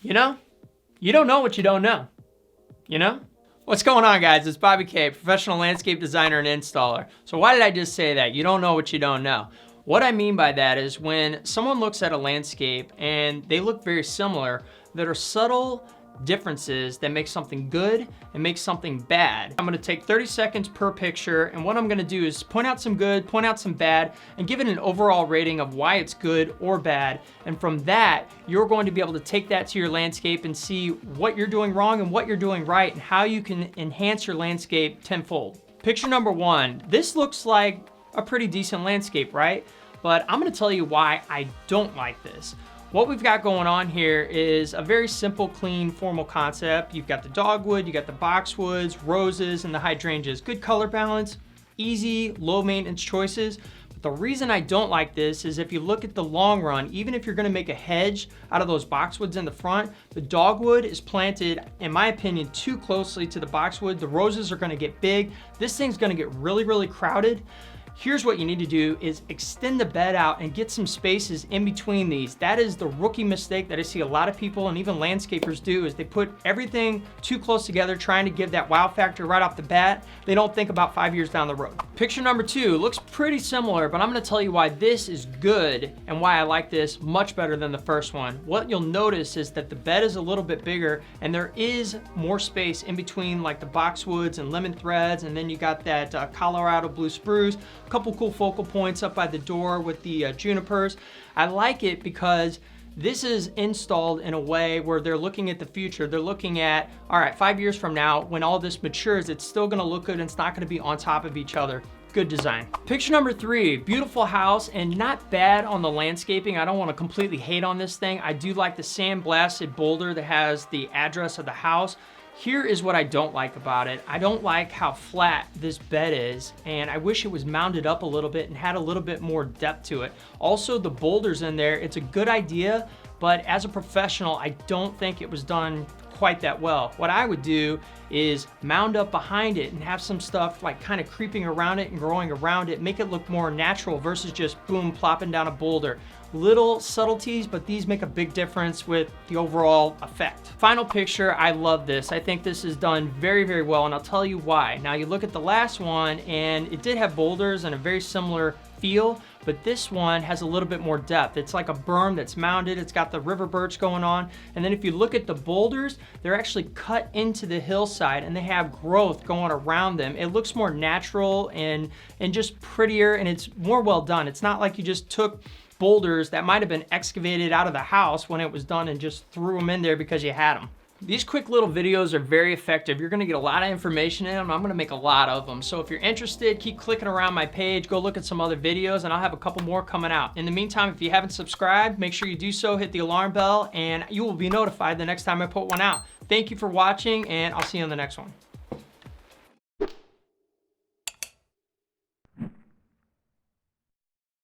You know? You don't know what you don't know. You know? What's going on, guys? It's Bobby K, professional landscape designer and installer. So why did I just say that? You don't know what you don't know. What I mean by that is when someone looks at a landscape and they look very similar, there are subtle differences that make something good and make something bad. I'm gonna take 30 seconds per picture, and what I'm gonna do is point out some good, point out some bad, and give it an overall rating of why it's good or bad. And from that, you're going to be able to take that to your landscape and see what you're doing wrong and what you're doing right, and how you can enhance your landscape tenfold. Picture number one, this looks like a pretty decent landscape, right? But I'm gonna tell you why I don't like this. What we've got going on here is a very simple, clean, formal concept. You've got the dogwood, you got the boxwoods, roses, and the hydrangeas. Good color balance, easy, low maintenance choices. But the reason I don't like this is if you look at the long run, even if you're gonna make a hedge out of those boxwoods in the front, the dogwood is planted, in my opinion, too closely to the boxwood. The roses are gonna get big. This thing's gonna get really, really crowded. Here's what you need to do is extend the bed out and get some spaces in between these. That is the rookie mistake that I see a lot of people and even landscapers do, is they put everything too close together trying to give that wow factor right off the bat. They don't think about 5 years down the road. Picture number two looks pretty similar, but I'm gonna tell you why this is good and why I like this much better than the first one. What you'll notice is that the bed is a little bit bigger and there is more space in between, like the boxwoods and lemon threads, and then you got that Colorado blue spruce. Couple cool focal points up by the door with the junipers. I like it because this is installed in a way where they're looking at the future. They're looking at, all right, 5 years from now, when all this matures, it's still gonna look good and it's not gonna be on top of each other. Good design. Picture number three, beautiful house and not bad on the landscaping. I don't wanna completely hate on this thing. I do like the sandblasted boulder that has the address of the house. Here is what I don't like about it. I don't like how flat this bed is, and I wish it was mounded up a little bit and had a little bit more depth to it. Also, the boulders in there, it's a good idea, but as a professional, I don't think it was done quite that well. What I would do is mound up behind it and have some stuff like kind of creeping around it and growing around it, make it look more natural versus just boom, plopping down a boulder. Little subtleties, but these make a big difference with the overall effect. Final picture, I love this. I think this is done very, very well, and I'll tell you why. Now you look at the last one and it did have boulders and a very similar feel, but this one has a little bit more depth. It's like a berm that's mounded. It's got the river birch going on. And then if you look at the boulders, they're actually cut into the hillside and they have growth going around them. It looks more natural and just prettier, and it's more well done. It's not like you just took boulders that might have been excavated out of the house when it was done and just threw them in there because you had them. These quick little videos are very effective. You're gonna get a lot of information in them. I'm gonna make a lot of them. So if you're interested, keep clicking around my page, go look at some other videos, and I'll have a couple more coming out. In the meantime, if you haven't subscribed, make sure you do so, hit the alarm bell, and you will be notified the next time I put one out. Thank you for watching, and I'll see you on the next one.